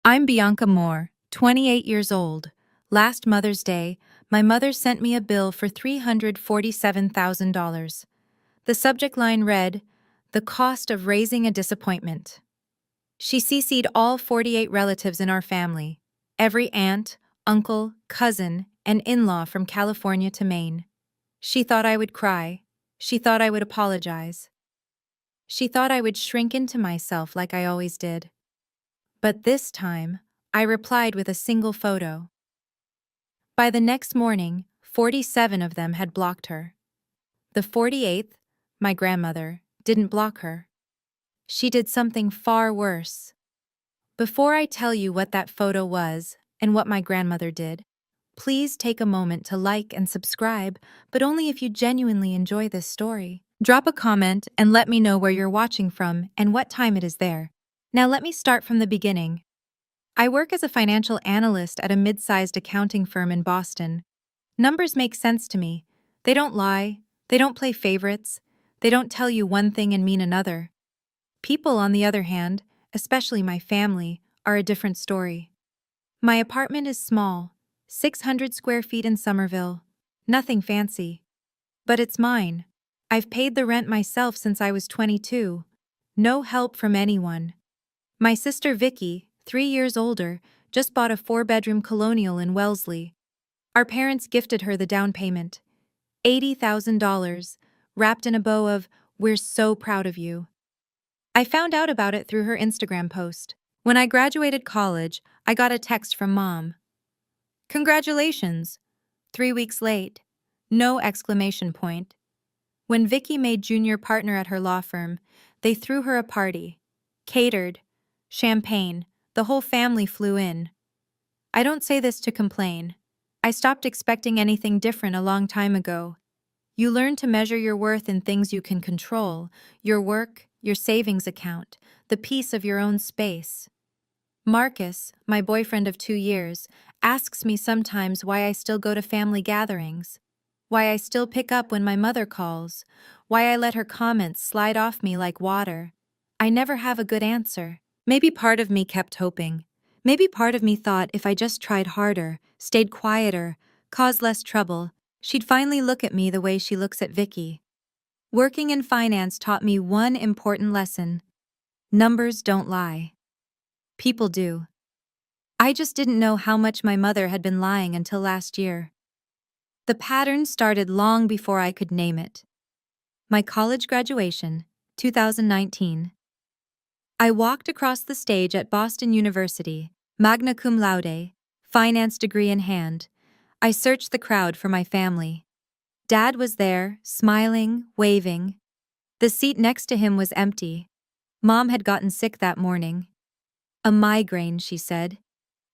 I'm Bianca Moore, 28 years old. Last Mother's Day, my mother sent me a bill for $347,000. The subject line read, "The cost of raising a disappointment." She CC'd all 48 relatives in our family, every aunt, uncle, cousin, and in-law from California to Maine. She thought I would cry. She thought I would apologize. She thought I would shrink into myself like I always did. But this time, I replied with a single photo. By the next morning, 47 of them had blocked her. The 48th, my grandmother, didn't block her. She did something far worse. Before I tell you what that photo was and what my grandmother did, please take a moment to like and subscribe, but only if you genuinely enjoy this story. Drop a comment and let me know where you're watching from and what time it is there. Now let me start from the beginning. I work as a financial analyst at a mid-sized accounting firm in Boston. Numbers make sense to me. They don't lie, they don't play favorites, they don't tell you one thing and mean another. People, on the other hand, especially my family, are a different story. My apartment is small, 600 square feet in Somerville. Nothing fancy. But it's mine. I've paid the rent myself since I was 22. No help from anyone. My sister Vicky, 3 years older, just bought a 4-bedroom colonial in Wellesley. Our parents gifted her the down payment, $80,000, wrapped in a bow of, "We're so proud of you." I found out about it through her Instagram post. When I graduated college, I got a text from Mom. "Congratulations." 3 weeks late. No exclamation point. When Vicky made junior partner at her law firm, they threw her a party. Catered. Champagne. The whole family flew in. I don't say this to complain. I stopped expecting anything different a long time ago. You learn to measure your worth in things you can control, your work, your savings account, the peace of your own space. Marcus, my boyfriend of 2 years, asks me sometimes why I still go to family gatherings, why I still pick up when my mother calls, why I let her comments slide off me like water. I never have a good answer. Maybe part of me kept hoping. Maybe part of me thought if I just tried harder, stayed quieter, caused less trouble, she'd finally look at me the way she looks at Vicky. Working in finance taught me one important lesson. Numbers don't lie. People do. I just didn't know how much my mother had been lying until last year. The pattern started long before I could name it. My college graduation, 2019. I walked across the stage at Boston University, magna cum laude, finance degree in hand. I searched the crowd for my family. Dad was there, smiling, waving. The seat next to him was empty. Mom had gotten sick that morning. A migraine, she said.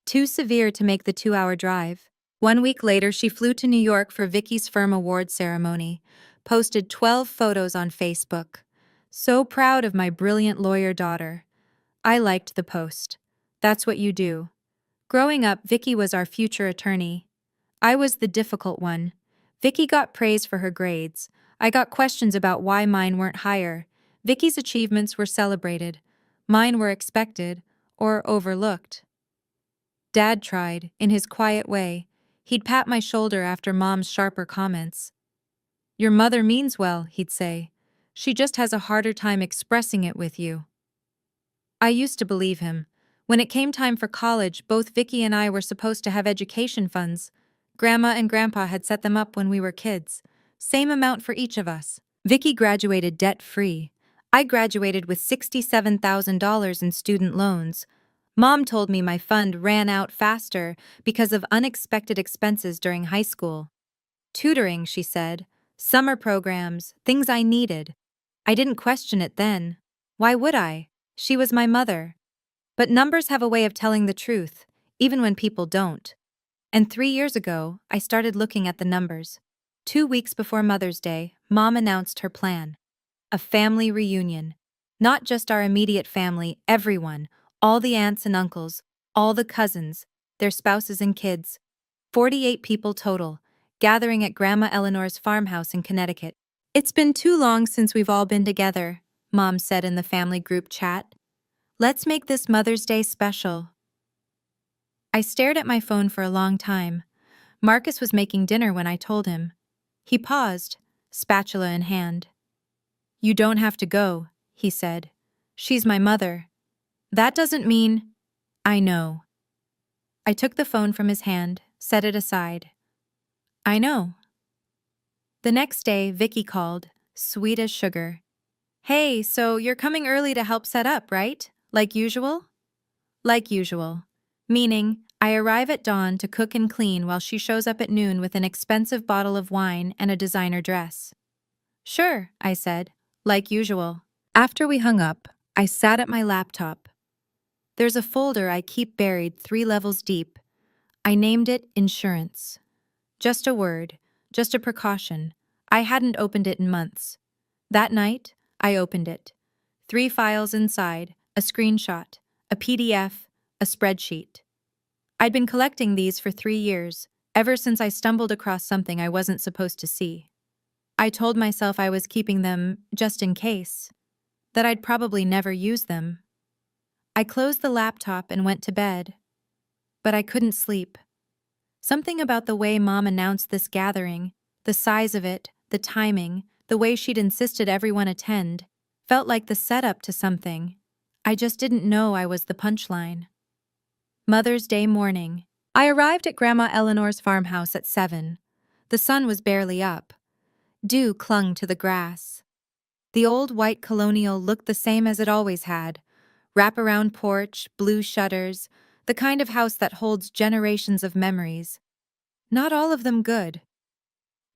Too severe to make the 2-hour drive. 1 week later, she flew to New York for Vicky's firm award ceremony, posted 12 photos on Facebook. So proud of my brilliant lawyer daughter. I liked the post. That's what you do. Growing up, Vicky was our future attorney. I was the difficult one. Vicky got praise for her grades. I got questions about why mine weren't higher. Vicky's achievements were celebrated. Mine were expected or overlooked. Dad tried, in his quiet way. He'd pat my shoulder after Mom's sharper comments. "Your mother means well," he'd say. "She just has a harder time expressing it with you." I used to believe him. When it came time for college, both Vicky and I were supposed to have education funds. Grandma and Grandpa had set them up when we were kids. Same amount for each of us. Vicky graduated debt-free. I graduated with $67,000 in student loans. Mom told me my fund ran out faster because of unexpected expenses during high school. Tutoring, she said. Summer programs, things I needed. I didn't question it then. Why would I? She was my mother. But numbers have a way of telling the truth, even when people don't. And 3 years ago, I started looking at the numbers. 2 weeks before Mother's Day, Mom announced her plan. A family reunion. Not just our immediate family, everyone. All the aunts and uncles, all the cousins, their spouses and kids. 48 people total, gathering at Grandma Eleanor's farmhouse in Connecticut. "It's been too long since we've all been together," Mom said in the family group chat. "Let's make this Mother's Day special." I stared at my phone for a long time. Marcus was making dinner when I told him. He paused, spatula in hand. "You don't have to go," he said. "She's my mother." "That doesn't mean—" "I know." I took the phone from his hand, set it aside. "I know." The next day, Vicky called, sweet as sugar. "Hey, so you're coming early to help set up, right? Like usual?" "Like usual." Meaning, I arrive at dawn to cook and clean while she shows up at noon with an expensive bottle of wine and a designer dress. "Sure," I said, "like usual." After we hung up, I sat at my laptop. There's a folder I keep buried 3 levels deep. I named it Insurance. Just a word, just a precaution. I hadn't opened it in months. That night, I opened it. 3 files inside, a screenshot, a PDF, a spreadsheet. I'd been collecting these for 3 years, ever since I stumbled across something I wasn't supposed to see. I told myself I was keeping them just in case, that I'd probably never use them. I closed the laptop and went to bed. But I couldn't sleep. Something about the way Mom announced this gathering, the size of it, the timing, the way she'd insisted everyone attend, felt like the setup to something. I just didn't know I was the punchline. Mother's Day morning. I arrived at Grandma Eleanor's farmhouse at 7. The sun was barely up. Dew clung to the grass. The old white colonial looked the same as it always had. Wraparound porch, blue shutters, the kind of house that holds generations of memories. Not all of them good.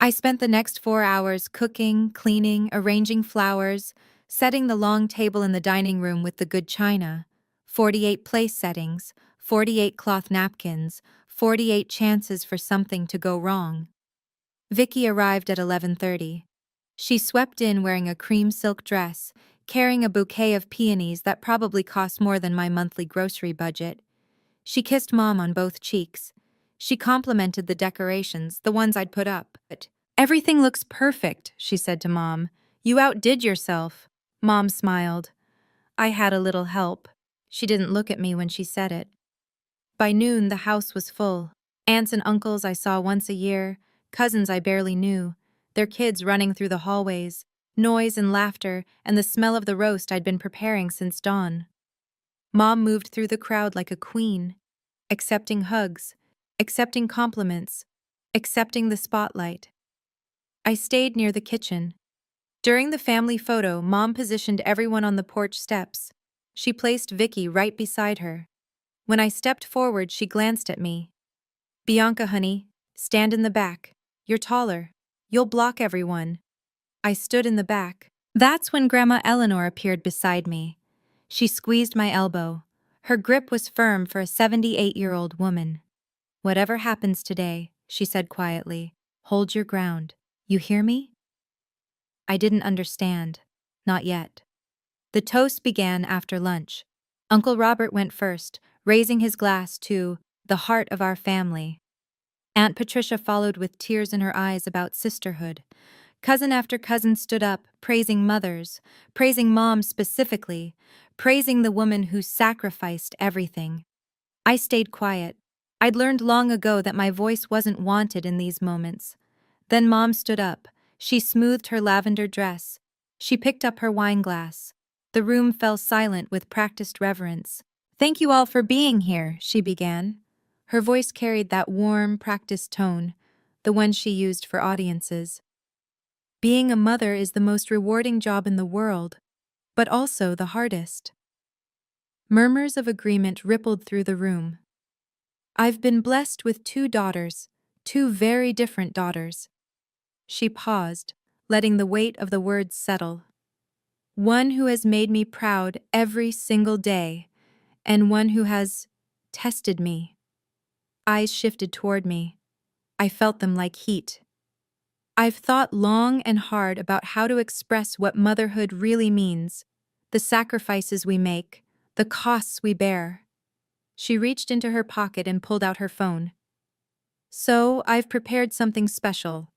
I spent the next 4 hours cooking, cleaning, arranging flowers, setting the long table in the dining room with the good china. 48 place settings, 48 cloth napkins, 48 chances for something to go wrong. Vicky arrived at 11:30. She swept in wearing a cream silk dress, carrying a bouquet of peonies that probably cost more than my monthly grocery budget. She kissed Mom on both cheeks. She complimented the decorations, the ones I'd put up. "Everything looks perfect," she said to Mom. "You outdid yourself." Mom smiled. I had a little help. She didn't look at me when she said it. By noon, the house was full. Aunts and uncles I saw once a year, cousins I barely knew, their kids running through the hallways, noise and laughter, and the smell of the roast I'd been preparing since dawn. Mom moved through the crowd like a queen, accepting hugs, accepting compliments, accepting the spotlight. I stayed near the kitchen. During the family photo, Mom positioned everyone on the porch steps. She placed Vicky right beside her. When I stepped forward, she glanced at me. "Bianca, honey, stand in the back. You're taller. You'll block everyone." I stood in the back. That's when Grandma Eleanor appeared beside me. She squeezed my elbow. Her grip was firm for a 78-year-old woman. "Whatever happens today," she said quietly, "hold your ground. You hear me?" I didn't understand. Not yet. The toast began after lunch. Uncle Robert went first, raising his glass to the heart of our family. Aunt Patricia followed with tears in her eyes about sisterhood. Cousin after cousin stood up, praising mothers, praising Mom specifically, praising the woman who sacrificed everything. I stayed quiet. I'd learned long ago that my voice wasn't wanted in these moments. Then Mom stood up. She smoothed her lavender dress. She picked up her wine glass. The room fell silent with practiced reverence. "Thank you all for being here," she began. Her voice carried that warm, practiced tone, the one she used for audiences. Being a mother is the most rewarding job in the world, but also the hardest. Murmurs of agreement rippled through the room. "I've been blessed with 2 daughters, 2 very different daughters." She paused, letting the weight of the words settle. "One who has made me proud every single day, and one who has tested me." Eyes shifted toward me. I felt them like heat. "I've thought long and hard about how to express what motherhood really means, the sacrifices we make, the costs we bear." She reached into her pocket and pulled out her phone. "So, I've prepared something special.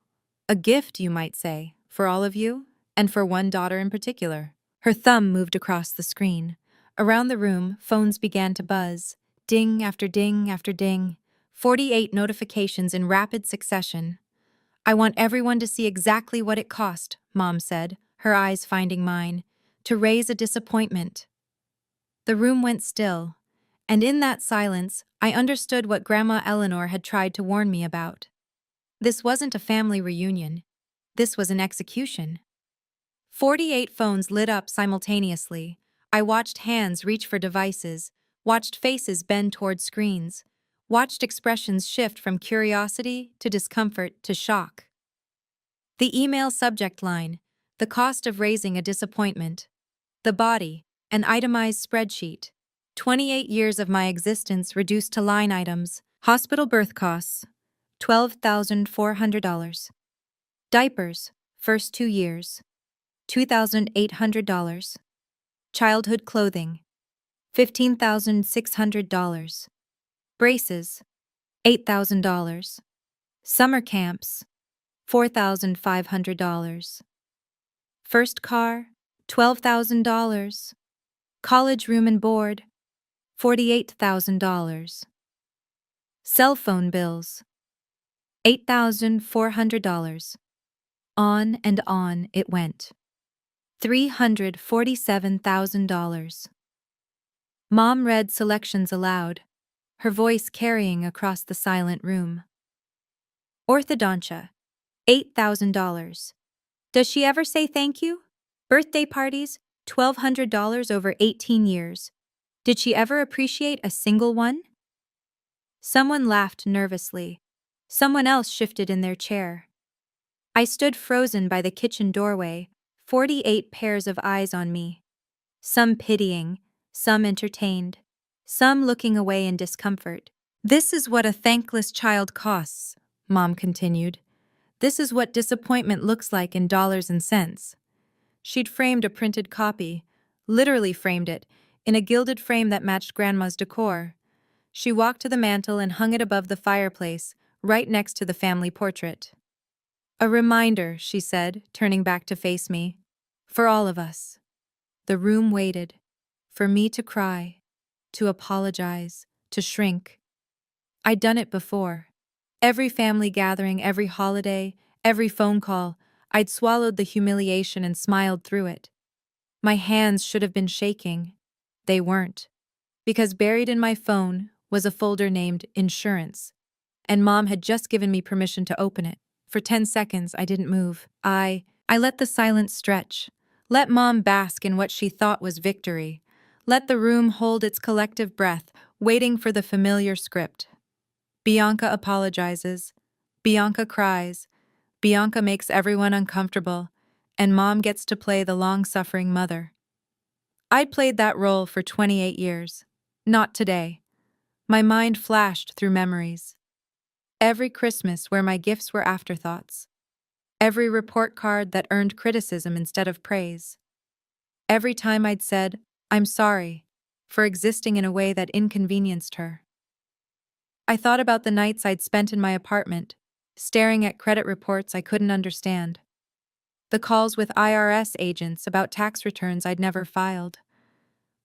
A gift, you might say, for all of you, and for one daughter in particular." Her thumb moved across the screen. Around the room, phones began to buzz. Ding after ding after ding. 48 notifications in rapid succession. I want everyone to see exactly what it cost, Mom said, her eyes finding mine, to raise a disappointment. The room went still, and in that silence, I understood what Grandma Eleanor had tried to warn me about. This wasn't a family reunion. This was an execution. 48 phones lit up simultaneously. I watched hands reach for devices, watched faces bend toward screens, watched expressions shift from curiosity to discomfort to shock. The email subject line: the cost of raising a disappointment. The body: an itemized spreadsheet. 28 years of my existence reduced to line items. Hospital birth costs: $12,400. Diapers: first 2 years. $2,800. Childhood clothing: $15,600. Braces: $8,000. Summer camps: $4,500. First car: $12,000. College room and board: $48,000. Cell phone bills: $8,400. On and on it went. $347,000. Mom read selections aloud, her voice carrying across the silent room. Orthodontia: $8,000. Does she ever say thank you? Birthday parties: $1,200 over 18 years. Did she ever appreciate a single one? Someone laughed nervously. Someone else shifted in their chair. I stood frozen by the kitchen doorway, 48 pairs of eyes on me. Some pitying, some entertained, some looking away in discomfort. This is what a thankless child costs, Mom continued. This is what disappointment looks like in dollars and cents. She'd framed a printed copy, literally framed it, in a gilded frame that matched Grandma's decor. She walked to the mantel and hung it above the fireplace, right next to the family portrait. A reminder, she said, turning back to face me. For all of us. The room waited. For me to cry, to apologize, to shrink. I'd done it before. Every family gathering, every holiday, every phone call, I'd swallowed the humiliation and smiled through it. My hands should have been shaking. They weren't. Because buried in my phone was a folder named Insurance, and Mom had just given me permission to open it. For 10 seconds, I didn't move. I let the silence stretch. Let Mom bask in what she thought was victory. Let the room hold its collective breath, waiting for the familiar script. Bianca apologizes. Bianca cries. Bianca makes everyone uncomfortable, and Mom gets to play the long-suffering mother. I'd played that role for 28 years. Not today. My mind flashed through memories. Every Christmas where my gifts were afterthoughts. Every report card that earned criticism instead of praise. Every time I'd said, "I'm sorry," for existing in a way that inconvenienced her. I thought about the nights I'd spent in my apartment, staring at credit reports I couldn't understand. The calls with IRS agents about tax returns I'd never filed.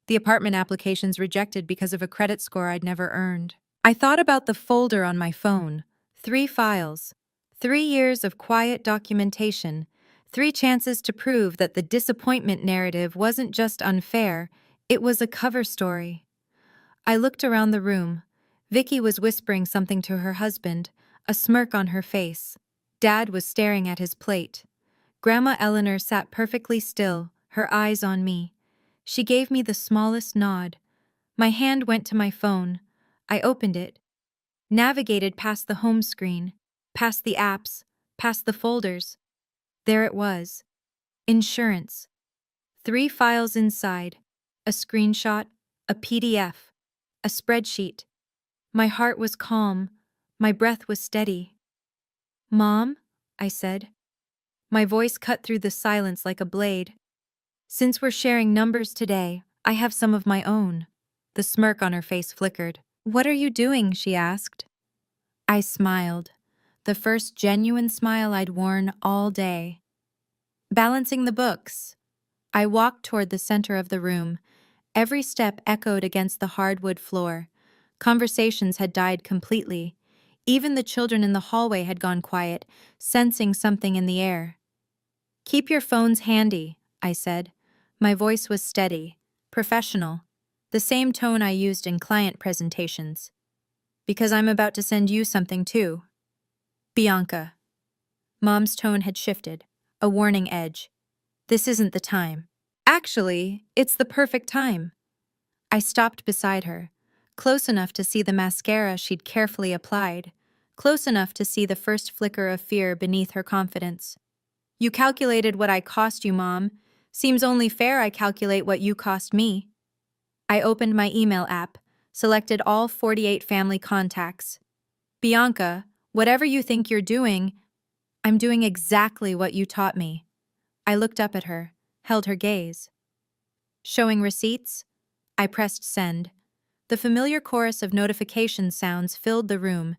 The apartment applications rejected because of a credit score I'd never earned. I thought about the folder on my phone, 3 files, 3 years of quiet documentation, 3 chances to prove that the disappointment narrative wasn't just unfair, it was a cover story. I looked around the room. Vicky was whispering something to her husband, a smirk on her face. Dad was staring at his plate. Grandma Eleanor sat perfectly still, her eyes on me. She gave me the smallest nod. My hand went to my phone. I opened it, navigated past the home screen, past the apps, past the folders. There it was. Insurance. 3 files inside. A screenshot, a PDF, a spreadsheet. My heart was calm. My breath was steady. "Mom," I said. My voice cut through the silence like a blade. "Since we're sharing numbers today, I have some of my own." The smirk on her face flickered. "What are you doing?" she asked. I smiled. The first genuine smile I'd worn all day. Balancing the books. I walked toward the center of the room. Every step echoed against the hardwood floor. Conversations had died completely. Even the children in the hallway had gone quiet, sensing something in the air. "Keep your phones handy," I said. My voice was steady, professional, the same tone I used in client presentations. "Because I'm about to send you something too." "Bianca." Mom's tone had shifted, a warning edge. "This isn't the time." "Actually, it's the perfect time." I stopped beside her, close enough to see the mascara she'd carefully applied, close enough to see the first flicker of fear beneath her confidence. "You calculated what I cost you, Mom. Seems only fair I calculate what you cost me." I opened my email app, selected all 48 family contacts. "Bianca, whatever you think you're doing, I'm doing exactly what you taught me." I looked up at her, held her gaze. "Showing receipts?" I pressed send. The familiar chorus of notification sounds filled the room.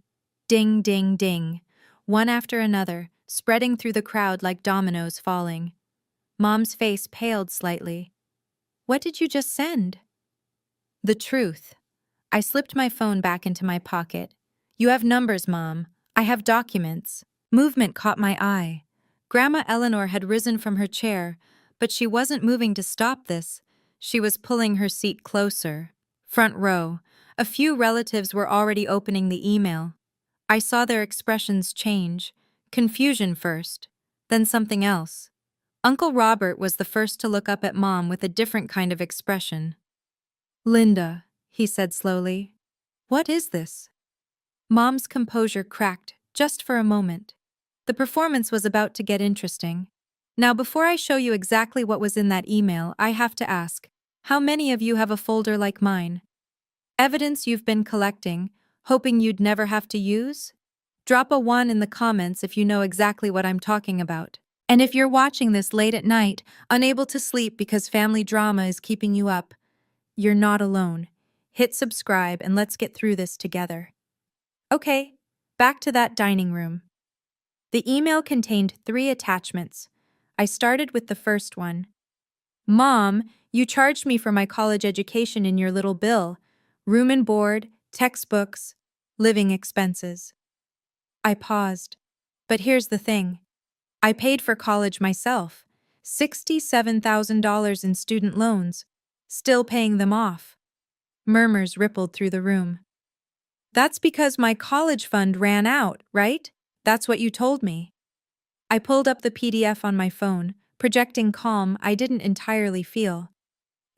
Ding, ding, ding. One after another, spreading through the crowd like dominoes falling. Mom's face paled slightly. "What did you just send?" "The truth." I slipped my phone back into my pocket. "You have numbers, Mom. I have documents." Movement caught my eye. Grandma Eleanor had risen from her chair, but she wasn't moving to stop this. She was pulling her seat closer. Front row. A few relatives were already opening the email. I saw their expressions change. Confusion first, then something else. Uncle Robert was the first to look up at Mom with a different kind of expression. "Linda," he said slowly, "what is this?" Mom's composure cracked, just for a moment. The performance was about to get interesting. "Now, before I show you exactly what was in that email, I have to ask, how many of you have a folder like mine? Evidence you've been collecting, hoping you'd never have to use? Drop a 1 in the comments if you know exactly what I'm talking about. And if you're watching this late at night, unable to sleep because family drama is keeping you up, you're not alone. Hit subscribe and let's get through this together." Okay, back to that dining room. The email contained 3 attachments. I started with the first one. "Mom, you charged me for my college education in your little bill. Room and board, textbooks, living expenses." I paused. "But here's the thing. I paid for college myself. $67,000 in student loans. Still paying them off." Murmurs rippled through the room. "That's because my college fund ran out, right? That's what you told me." I pulled up the PDF on my phone, projecting calm I didn't entirely feel.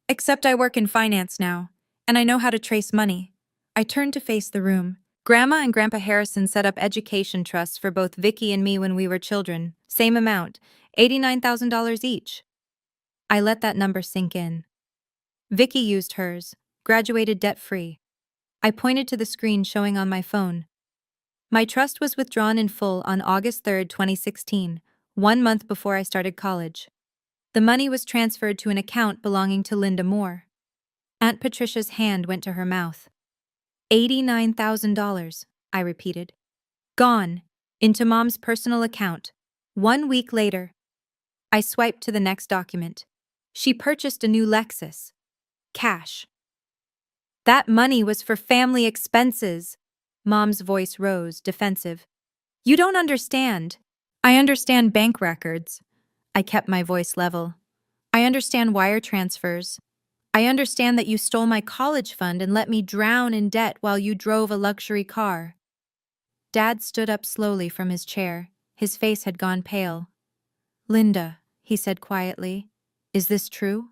"Except I work in finance now, and I know how to trace money." I turned to face the room. "Grandma and Grandpa Harrison set up education trusts for both Vicky and me when we were children. Same amount, $89,000 each." I let that number sink in. Vicky used hers, graduated debt-free. I pointed to the screen showing on my phone. "My trust was withdrawn in full on August 3, 2016, 1 month before I started college. The money was transferred to an account belonging to Linda Moore." Aunt Patricia's hand went to her mouth. $89,000, I repeated. "Gone, into Mom's personal account. 1 week later." I swiped to the next document. "She purchased a new Lexus. Cash." "That money was for family expenses." Mom's voice rose, defensive. "You don't understand." "I understand bank records." I kept my voice level. "I understand wire transfers. I understand that you stole my college fund and let me drown in debt while you drove a luxury car." Dad stood up slowly from his chair. His face had gone pale. "Linda," he said quietly, "is this true?"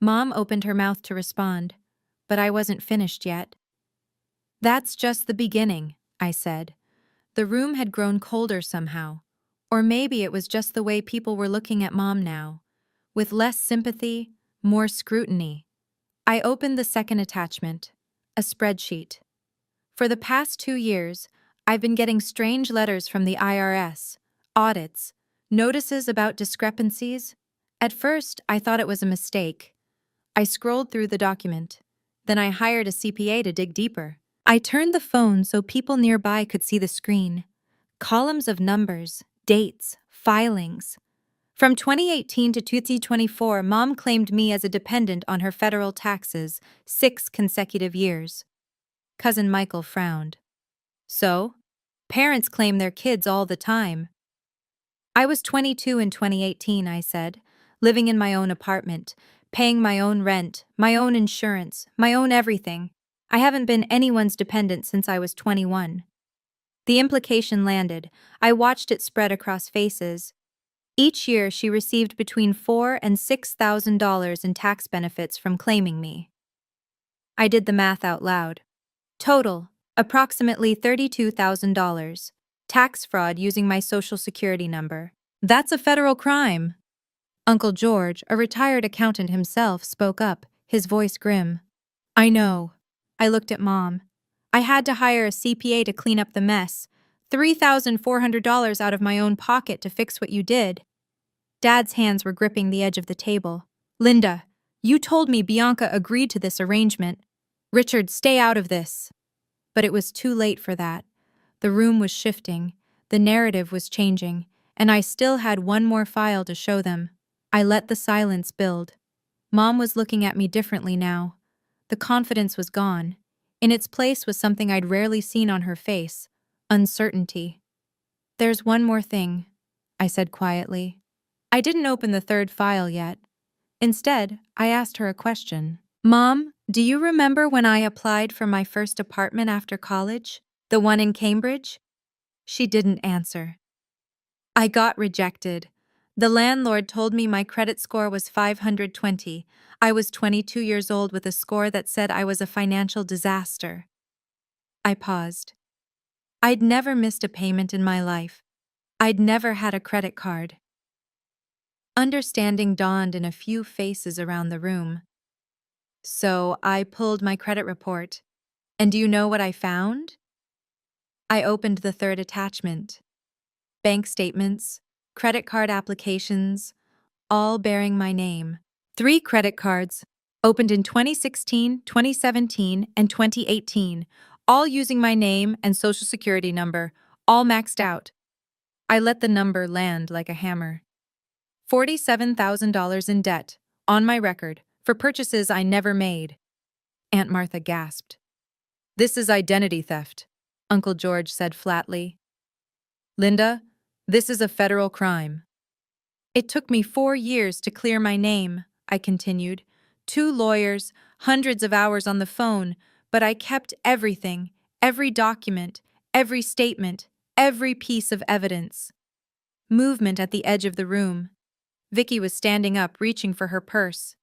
Mom opened her mouth to respond, but I wasn't finished yet. "That's just the beginning," I said. The room had grown colder somehow. Or maybe it was just the way people were looking at Mom now. With less sympathy, more scrutiny. I opened the second attachment, a spreadsheet. For the past 2 years, I've been getting strange letters from the IRS, audits, notices about discrepancies. At first, I thought it was a mistake. I scrolled through the document. Then I hired a CPA to dig deeper. I turned the phone so people nearby could see the screen. Columns of numbers, dates, filings. From 2018 to 2024, Mom claimed me as a dependent on her federal taxes, 6 consecutive years. Cousin Michael frowned. So? Parents claim their kids all the time. I was 22 in 2018, I said, living in my own apartment, paying my own rent, my own insurance, my own everything. I haven't been anyone's dependent since I was 21. The implication landed. I watched it spread across faces. Each year she received between $4,000 and $6,000 in tax benefits from claiming me. I did the math out loud. Total, approximately $32,000. Tax fraud using my social security number. That's a federal crime. Uncle George, a retired accountant himself, spoke up, his voice grim. I know. I looked at Mom. I had to hire a CPA to clean up the mess. $3,400 out of my own pocket to fix what you did. Dad's hands were gripping the edge of the table. Linda, you told me Bianca agreed to this arrangement. Richard, stay out of this. But it was too late for that. The room was shifting, the narrative was changing, and I still had one more file to show them. I let the silence build. Mom was looking at me differently now. The confidence was gone. In its place was something I'd rarely seen on her face: uncertainty. There's one more thing, I said quietly. I didn't open the third file yet. Instead, I asked her a question. Mom, do you remember when I applied for my first apartment after college? The one in Cambridge? She didn't answer. I got rejected. The landlord told me my credit score was 520. I was 22 years old with a score that said I was a financial disaster. I paused. I'd never missed a payment in my life. I'd never had a credit card. Understanding dawned in a few faces around the room. So I pulled my credit report. And do you know what I found? I opened the third attachment. Bank statements, credit card applications, all bearing my name. 3 credit cards, opened in 2016, 2017, and 2018, all using my name and social security number, all maxed out. I let the number land like a hammer. $47,000 in debt, on my record, for purchases I never made. Aunt Martha gasped. This is identity theft, Uncle George said flatly. Linda, this is a federal crime. It took me 4 years to clear my name, I continued. 2 lawyers, hundreds of hours on the phone, but I kept everything, every document, every statement, every piece of evidence. Movement at the edge of the room. Vicky was standing up, reaching for her purse.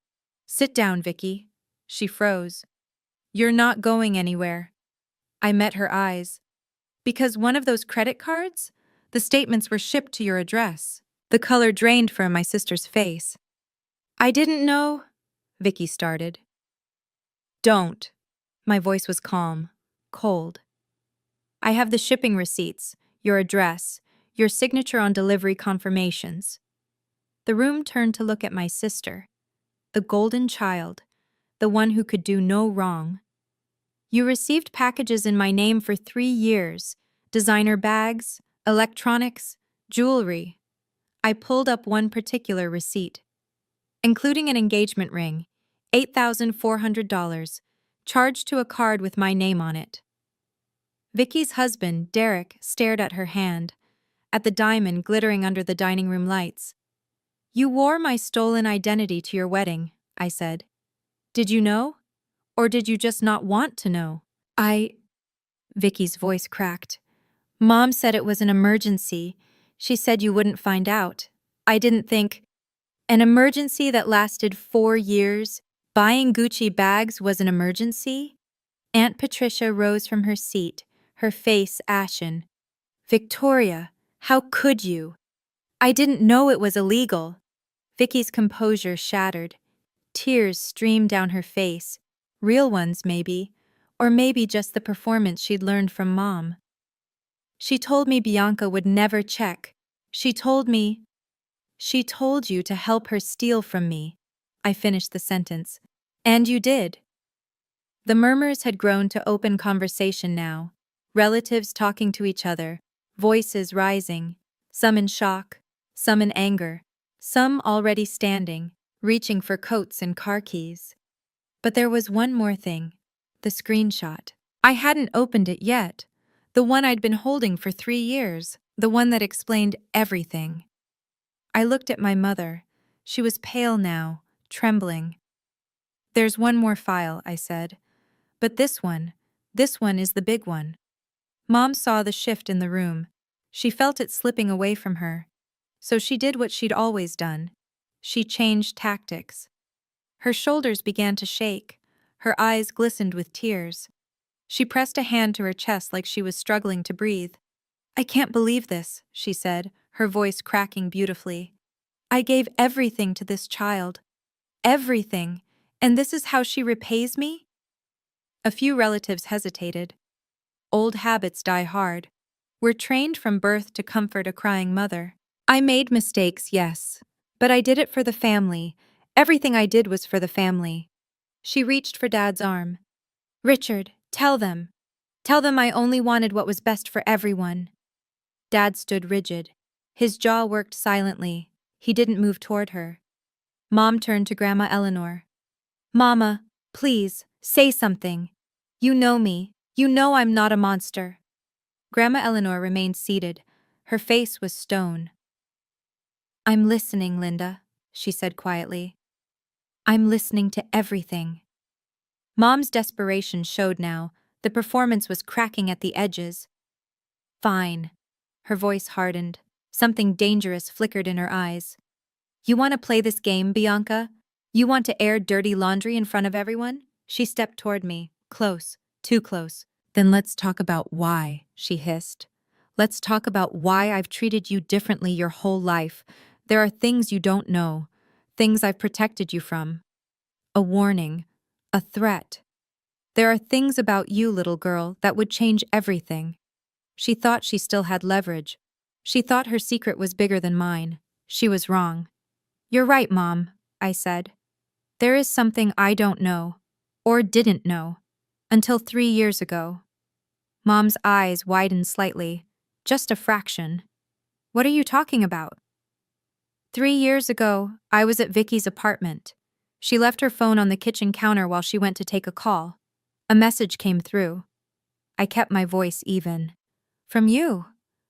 Sit down, Vicky. She froze. You're not going anywhere. I met her eyes. Because one of those credit cards? The statements were shipped to your address. The color drained from my sister's face. I didn't know, Vicky started. Don't. My voice was calm, cold. I have the shipping receipts, your address, your signature on delivery confirmations. The room turned to look at my sister, the golden child, the one who could do no wrong. You received packages in my name for 3 years, designer bags, electronics, jewelry. I pulled up one particular receipt, including an engagement ring, $8,400, charged to a card with my name on it. Vicky's husband, Derek, stared at her hand, at the diamond glittering under the dining room lights. You wore my stolen identity to your wedding, I said. Did you know? Or did you just not want to know? Vicky's voice cracked. Mom said it was an emergency. She said you wouldn't find out. I didn't think. An emergency that lasted 4 years? Buying Gucci bags was an emergency? Aunt Patricia rose from her seat, her face ashen. Victoria, how could you? I didn't know it was illegal. Vicky's composure shattered. Tears streamed down her face. Real ones, maybe. Or maybe just the performance she'd learned from Mom. She told me Bianca would never check. She told you to help her steal from me. I finished the sentence. And you did. The murmurs had grown to open conversation now. Relatives talking to each other, voices rising, some in shock, some in anger, some already standing, reaching for coats and car keys. But there was one more thing, the screenshot. I hadn't opened it yet. The one I'd been holding for 3 years, the one that explained everything. I looked at my mother. She was pale now, trembling. "There's one more file," I said. "But this one is the big one." Mom saw the shift in the room. She felt it slipping away from her. So she did what she'd always done. She changed tactics. Her shoulders began to shake. Her eyes glistened with tears. She pressed a hand to her chest like she was struggling to breathe. "I can't believe this," she said, her voice cracking beautifully. "I gave everything to this child. Everything. And this is how she repays me?" A few relatives hesitated. Old habits die hard. We're trained from birth to comfort a crying mother. I made mistakes, yes. But I did it for the family. Everything I did was for the family. She reached for Dad's arm. "Richard, tell them. Tell them I only wanted what was best for everyone." Dad stood rigid. His jaw worked silently. He didn't move toward her. Mom turned to Grandma Eleanor. "Mama, please, say something. You know me. You know I'm not a monster." Grandma Eleanor remained seated. Her face was stone. "I'm listening, Linda," she said quietly. "I'm listening to everything." Mom's desperation showed now. The performance was cracking at the edges. "Fine." Her voice hardened. Something dangerous flickered in her eyes. "You want to play this game, Bianca? You want to air dirty laundry in front of everyone?" She stepped toward me, close, too close. "Then let's talk about why," she hissed. "Let's talk about why I've treated you differently your whole life. There are things you don't know, things I've protected you from. A warning, a threat. There are things about you, little girl, that would change everything." She thought she still had leverage. She thought her secret was bigger than mine. She was wrong. "You're right, Mom," I said. "There is something I don't know, or didn't know, until 3 years ago." Mom's eyes widened slightly, just a fraction. "What are you talking about?" 3 years ago, I was at Vicky's apartment. She left her phone on the kitchen counter while she went to take a call. A message came through. I kept my voice even. "From you."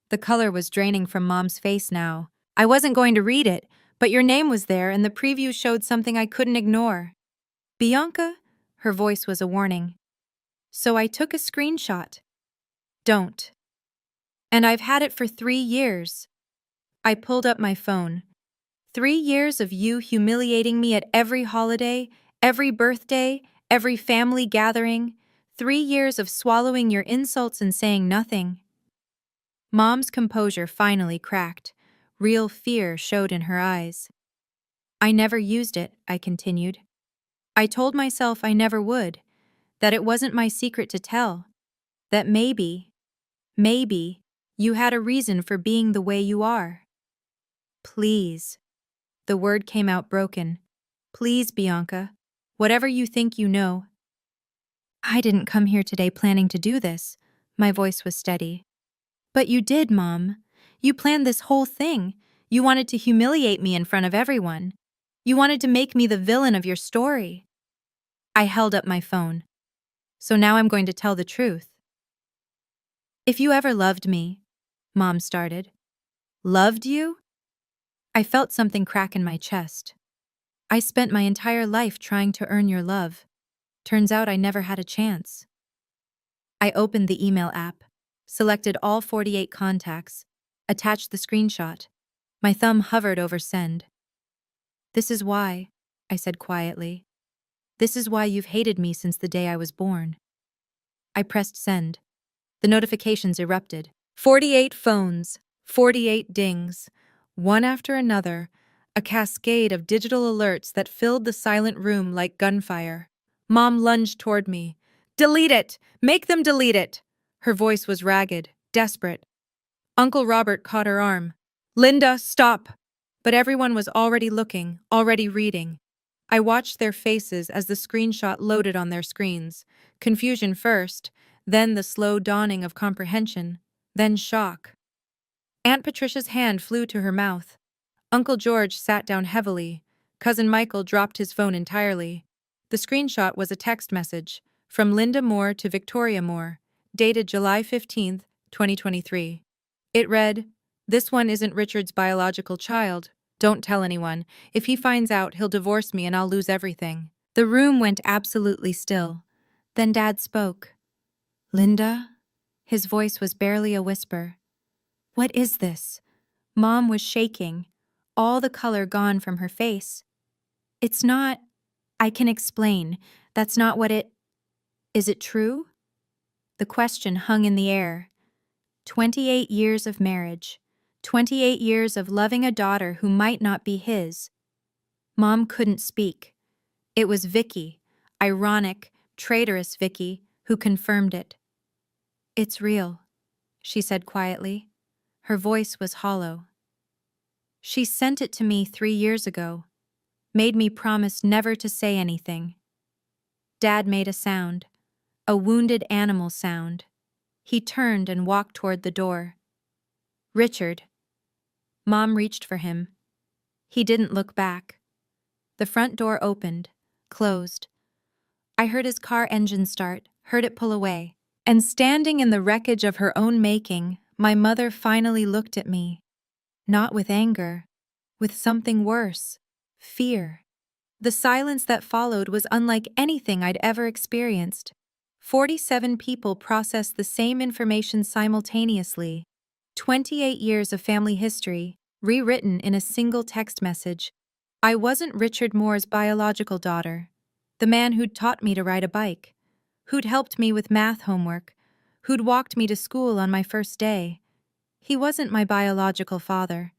The color was draining from Mom's face now. "I wasn't going to read it, but your name was there and the preview showed something I couldn't ignore." "Bianca?" Her voice was a warning. "So I took a screenshot." "Don't." "And I've had it for 3 years." I pulled up my phone. 3 years of you humiliating me at every holiday, every birthday, every family gathering. 3 years of swallowing your insults and saying nothing. Mom's composure finally cracked. Real fear showed in her eyes. "I never used it," I continued. "I told myself I never would, that it wasn't my secret to tell, that maybe, you had a reason for being the way you are." "Please." The word came out broken. "Please, Bianca. Whatever you think you know." "I didn't come here today planning to do this." My voice was steady. "But you did, Mom. You planned this whole thing. You wanted to humiliate me in front of everyone. You wanted to make me the villain of your story." I held up my phone. "So now I'm going to tell the truth." "If you ever loved me," Mom started. "Loved you?" I felt something crack in my chest. "I spent my entire life trying to earn your love. Turns out I never had a chance." I opened the email app, selected all 48 contacts, attached the screenshot. My thumb hovered over send. "This is why," I said quietly. "This is why you've hated me since the day I was born." I pressed send. The notifications erupted. 48 phones, 48 dings, one after another, a cascade of digital alerts that filled the silent room like gunfire. Mom lunged toward me. "Delete it! Make them delete it!" Her voice was ragged, desperate. Uncle Robert caught her arm. "Linda, stop!" But everyone was already looking, already reading. I watched their faces as the screenshot loaded on their screens. Confusion first, then the slow dawning of comprehension, then shock. Aunt Patricia's hand flew to her mouth. Uncle George sat down heavily. Cousin Michael dropped his phone entirely. The screenshot was a text message From Linda Moore to Victoria Moore, dated July 15th, 2023. It read, "This one isn't Richard's biological child. Don't tell anyone. If he finds out, he'll divorce me and I'll lose everything." The room went absolutely still. Then Dad spoke. "Linda?" His voice was barely a whisper. "What is this?" Mom was shaking, all the color gone from her face. "It's not. I can explain. That's not what it. Is it true?" The question hung in the air. 28 years of marriage. 28 years of loving a daughter who might not be his. Mom couldn't speak. It was Vicky, ironic, traitorous Vicky, who confirmed it. "It's real," she said quietly. Her voice was hollow. "She sent it to me 3 years ago. Made me promise never to say anything." Dad made a sound. A wounded animal sound. He turned and walked toward the door. "Richard." Mom reached for him. He didn't look back. The front door opened, closed. I heard his car engine start, heard it pull away. And standing in the wreckage of her own making, my mother finally looked at me. Not with anger, with something worse. Fear. The silence that followed was unlike anything I'd ever experienced. 47 people processed the same information simultaneously. 28 years of family history, rewritten in a single text message. I wasn't Richard Moore's biological daughter. The man who'd taught me to ride a bike, who'd helped me with math homework, who'd walked me to school on my first day. He wasn't my biological father.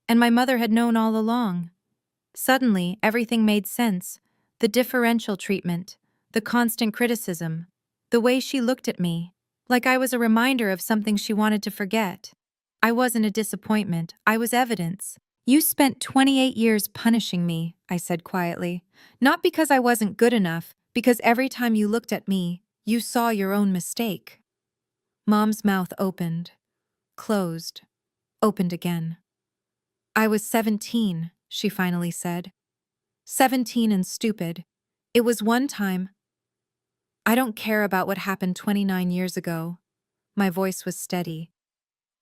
And my mother had known all along. Suddenly, everything made sense. The differential treatment, the constant criticism, the way she looked at me, like I was a reminder of something she wanted to forget. I wasn't a disappointment, I was evidence. "You spent 28 years punishing me," I said quietly. "Not because I wasn't good enough, because every time you looked at me, you saw your own mistake." Mom's mouth opened, closed, opened again. "I was 17, she finally said. 17 and stupid. It was one time. I don't care about what happened 29 years ago." My voice was steady.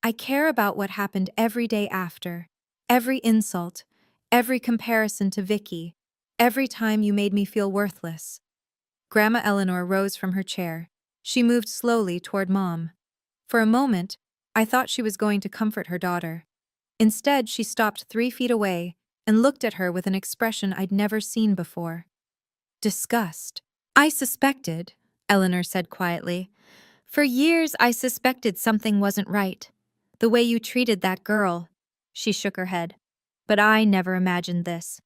"I care about what happened every day after. Every insult, every comparison to Vicky, every time you made me feel worthless." Grandma Eleanor rose from her chair. She moved slowly toward Mom. For a moment, I thought she was going to comfort her daughter. Instead, she stopped 3 feet away and looked at her with an expression I'd never seen before. Disgust. "I suspected," Eleanor said quietly. "For years I suspected something wasn't right. The way you treated that girl." She shook her head. "But I never imagined this."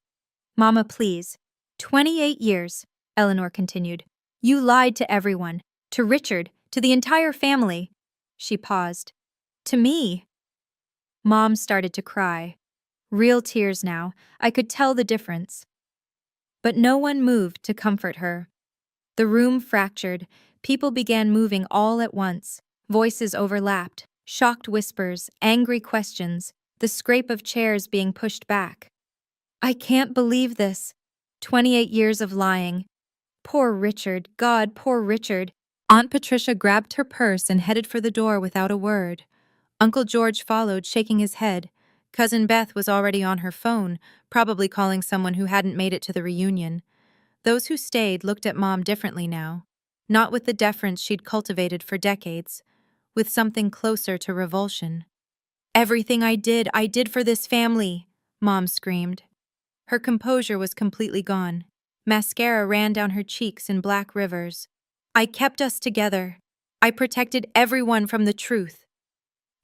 "Mama, please." 28 years, Eleanor continued. "You lied to everyone. To Richard, to the entire family." She paused. "To me." Mom started to cry. Real tears now. I could tell the difference. But no one moved to comfort her. The room fractured. People began moving all at once. Voices overlapped, shocked whispers, angry questions, the scrape of chairs being pushed back. "I can't believe this. 28 years of lying. Poor Richard, God, poor Richard." Aunt Patricia grabbed her purse and headed for the door without a word. Uncle George followed, shaking his head. Cousin Beth was already on her phone, probably calling someone who hadn't made it to the reunion. Those who stayed looked at Mom differently now. Not with the deference she'd cultivated for decades, with something closer to revulsion. "Everything I did for this family," Mom screamed. Her composure was completely gone. Mascara ran down her cheeks in black rivers. "I kept us together. I protected everyone from the truth."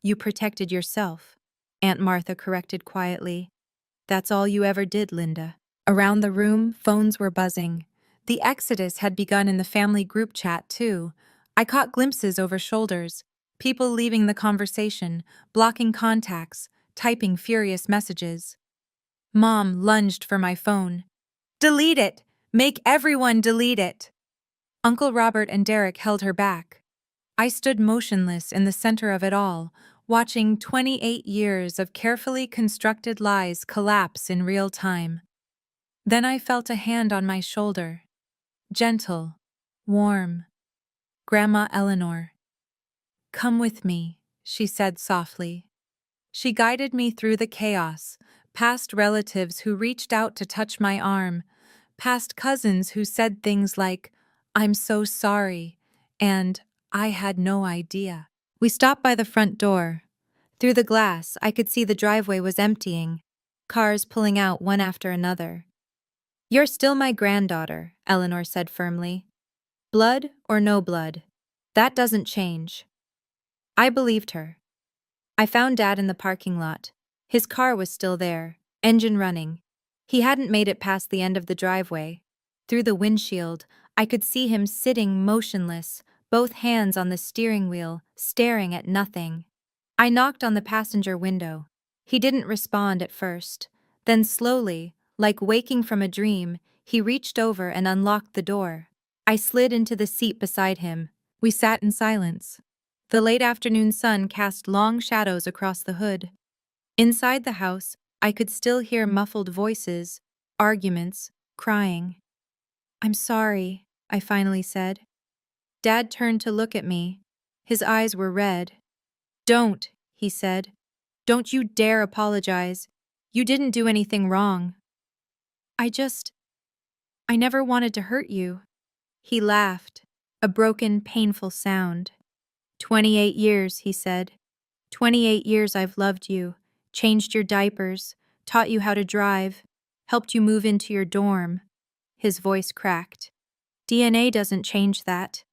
"You protected yourself," Aunt Martha corrected quietly. "That's all you ever did, Linda." Around the room, phones were buzzing. The exodus had begun in the family group chat, too. I caught glimpses over shoulders, people leaving the conversation, blocking contacts, typing furious messages. Mom lunged for my phone. "Delete it! Make everyone delete it!" Uncle Robert and Derek held her back. I stood motionless in the center of it all, watching 28 years of carefully constructed lies collapse in real time. Then I felt a hand on my shoulder. Gentle, warm, Grandma Eleanor. Come with me, she said softly. She guided me through the chaos, past relatives who reached out to touch my arm, past cousins who said things like, "I'm so sorry," and "I had no idea." We stopped by the front door. Through the glass, I could see the driveway was emptying, cars pulling out one after another. "You're still my granddaughter," Eleanor said firmly. "Blood or no blood, that doesn't change." I believed her. I found Dad in the parking lot. His car was still there, engine running. He hadn't made it past the end of the driveway. Through the windshield, I could see him sitting motionless, both hands on the steering wheel, staring at nothing. I knocked on the passenger window. He didn't respond at first. Then slowly, like waking from a dream, he reached over and unlocked the door. I slid into the seat beside him. We sat in silence. The late afternoon sun cast long shadows across the hood. Inside the house, I could still hear muffled voices, arguments, crying. "I'm sorry," I finally said. Dad turned to look at me. His eyes were red. "Don't," he said. "Don't you dare apologize. You didn't do anything wrong." I never wanted to hurt you." He laughed, a broken, painful sound. 28 years, he said. 28 years I've loved you, changed your diapers, taught you how to drive, helped you move into your dorm. His voice cracked. DNA doesn't change that.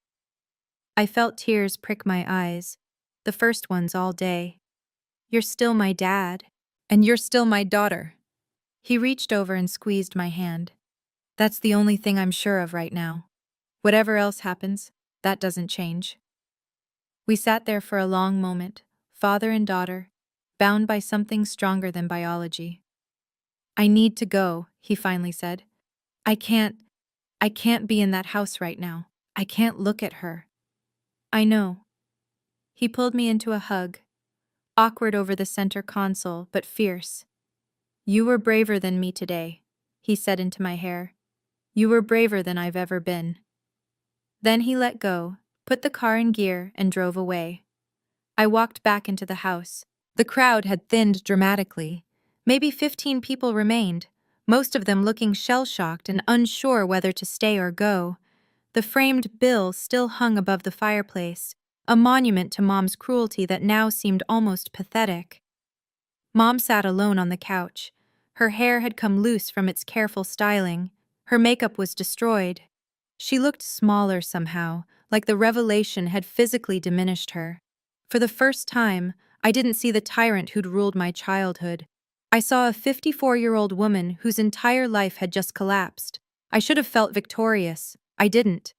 I felt tears prick my eyes, the first ones all day. You're still my dad, and you're still my daughter. He reached over and squeezed my hand. That's the only thing I'm sure of right now. Whatever else happens, that doesn't change. We sat there for a long moment, father and daughter, bound by something stronger than biology. "I need to go," he finally said. I can't be in that house right now. I can't look at her." "I know." He pulled me into a hug, awkward over the center console, but fierce. "You were braver than me today," he said into my hair. "You were braver than I've ever been." Then he let go, put the car in gear, and drove away. I walked back into the house. The crowd had thinned dramatically. Maybe 15 people remained, most of them looking shell-shocked and unsure whether to stay or go. The framed bill still hung above the fireplace, a monument to Mom's cruelty that now seemed almost pathetic. Mom sat alone on the couch. Her hair had come loose from its careful styling. Her makeup was destroyed. She looked smaller somehow, like the revelation had physically diminished her. For the first time, I didn't see the tyrant who'd ruled my childhood. I saw a 54-year-old woman whose entire life had just collapsed. I should have felt victorious. I didn't.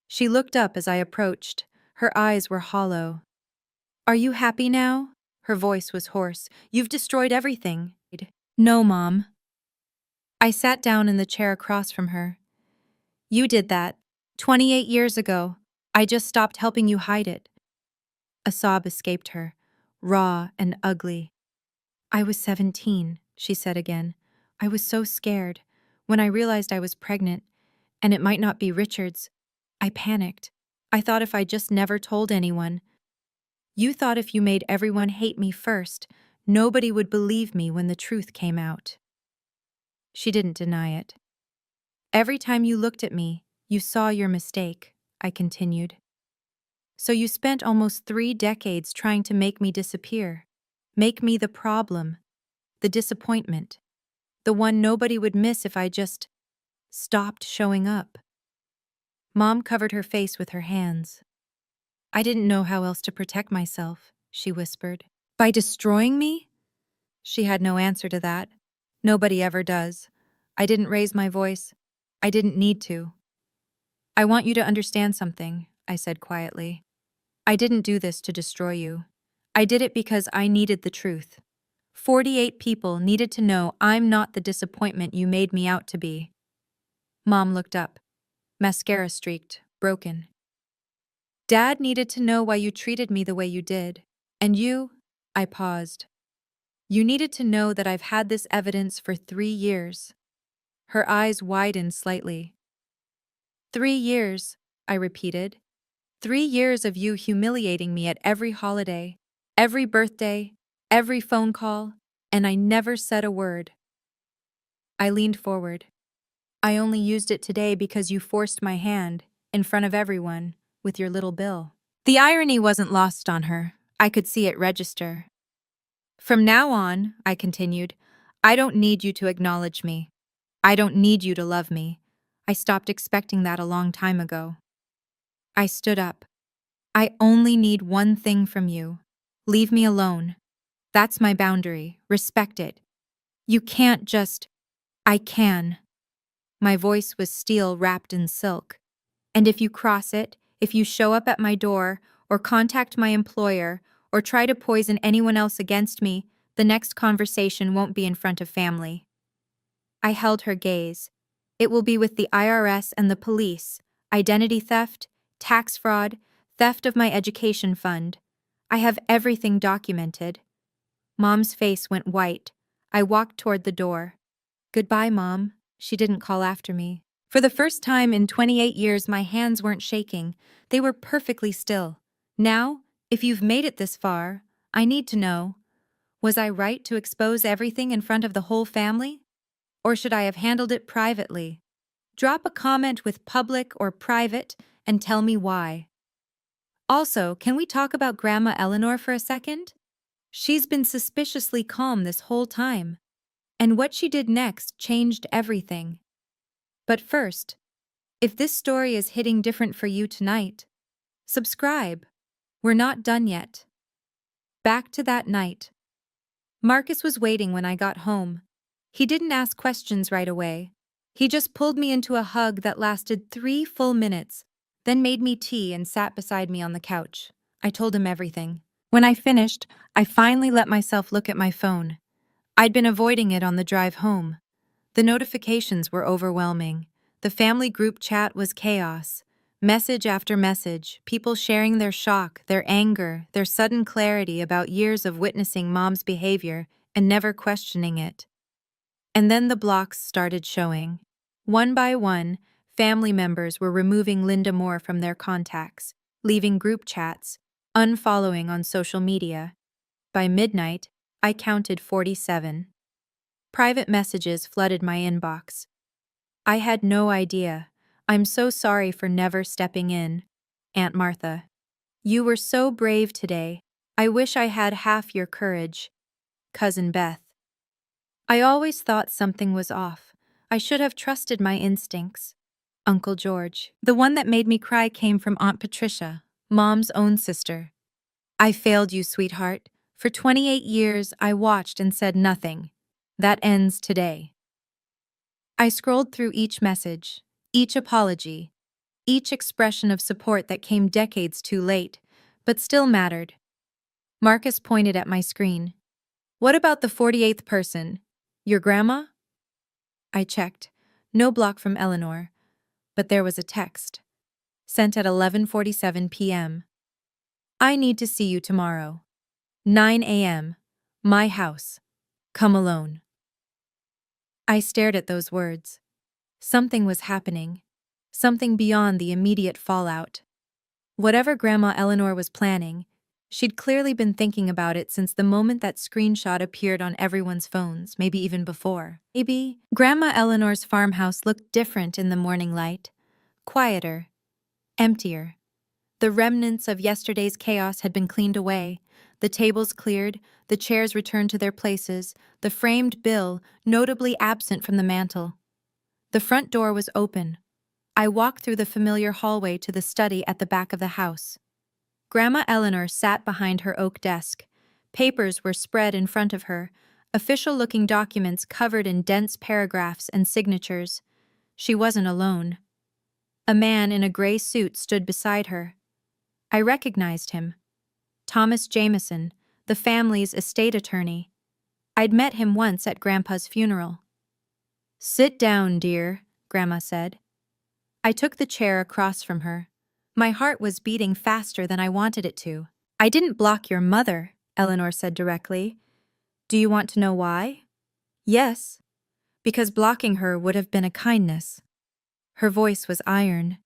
She looked up as I approached. Her eyes were hollow. "Are you happy now?" Her voice was hoarse. "You've destroyed everything." "No, Mom." I sat down in the chair across from her. "You did that. 28 years ago. I just stopped helping you hide it." A sob escaped her, raw and ugly. "I was 17, she said again. "I was so scared. When I realized I was pregnant, and it might not be Richard's, I panicked. I thought if I just never told anyone. You thought if you made everyone hate me first, nobody would believe me when the truth came out." She didn't deny it. "Every time you looked at me, you saw your mistake," I continued. "So you spent almost 3 decades trying to make me disappear, make me the problem, the disappointment, the one nobody would miss if I just stopped showing up." Mom covered her face with her hands. "I didn't know how else to protect myself," she whispered. "By destroying me?" She had no answer to that. Nobody ever does. I didn't raise my voice. I didn't need to. "I want you to understand something," I said quietly. "I didn't do this to destroy you. I did it because I needed the truth. 48 people needed to know I'm not the disappointment you made me out to be." Mom looked up. Mascara streaked, broken. "Dad needed to know why you treated me the way you did. And you," I paused. "You needed to know that I've had this evidence for 3 years." Her eyes widened slightly. 3 years, I repeated. 3 years of you humiliating me at every holiday, every birthday, every phone call, and I never said a word. I leaned forward. I only used it today because you forced my hand, in front of everyone, with your little bill. The irony wasn't lost on her. I could see it register. From now on, I continued, I don't need you to acknowledge me. I don't need you to love me. I stopped expecting that a long time ago. I stood up. I only need one thing from you. Leave me alone. That's my boundary. Respect it. You can't just. I can. My voice was steel wrapped in silk. And if you cross it, if you show up at my door, or contact my employer, or try to poison anyone else against me, the next conversation won't be in front of family. I held her gaze. It will be with the IRS and the police, identity theft, tax fraud, theft of my education fund. I have everything documented. Mom's face went white. I walked toward the door. Goodbye, Mom. She didn't call after me. For the first time in 28 years, my hands weren't shaking. They were perfectly still. Now, if you've made it this far, I need to know, was I right to expose everything in front of the whole family? Or should I have handled it privately? Drop a comment with public or private and tell me why. Also, can we talk about Grandma Eleanor for a second? She's been suspiciously calm this whole time, and what she did next changed everything. But first, if this story is hitting different for you tonight, subscribe. We're not done yet. Back to that night. Marcus was waiting when I got home. He didn't ask questions right away. He just pulled me into a hug that lasted 3 full minutes, then made me tea and sat beside me on the couch. I told him everything. When I finished, I finally let myself look at my phone. I'd been avoiding it on the drive home. The notifications were overwhelming. The family group chat was chaos. Message after message, people sharing their shock, their anger, their sudden clarity about years of witnessing Mom's behavior and never questioning it. And then the blocks started showing. One by one, family members were removing Linda Moore from their contacts, leaving group chats, unfollowing on social media. By midnight, I counted 47. Private messages flooded my inbox. I had no idea. I'm so sorry for never stepping in. Aunt Martha. You were so brave today. I wish I had half your courage. Cousin Beth. I always thought something was off. I should have trusted my instincts. Uncle George. The one that made me cry came from Aunt Patricia, Mom's own sister. I failed you, sweetheart. For 28 years, I watched and said nothing. That ends today. I scrolled through each message, each apology, each expression of support that came decades too late, but still mattered. Marcus pointed at my screen. What about the 48th person? Your grandma? I checked. No block from Eleanor, but there was a text. Sent at 11:47 p.m. I need to see you tomorrow. 9 a.m. My house. Come alone. I stared at those words. Something was happening. Something beyond the immediate fallout. Whatever Grandma Eleanor was planning, she'd clearly been thinking about it since the moment that screenshot appeared on everyone's phones, maybe even before. Maybe Grandma Eleanor's farmhouse looked different in the morning light. Quieter. Emptier. The remnants of yesterday's chaos had been cleaned away. The tables cleared, the chairs returned to their places, the framed bill notably absent from the mantel. The front door was open. I walked through the familiar hallway to the study at the back of the house. Grandma Eleanor sat behind her oak desk. Papers were spread in front of her, official-looking documents covered in dense paragraphs and signatures. She wasn't alone. A man in a gray suit stood beside her. I recognized him. Thomas Jameson, the family's estate attorney. I'd met him once at Grandpa's funeral. "Sit down, dear," Grandma said. I took the chair across from her. My heart was beating faster than I wanted it to. "I didn't block your mother," Eleanor said directly. "Do you want to know why?" "Yes, because blocking her would have been a kindness." Her voice was iron.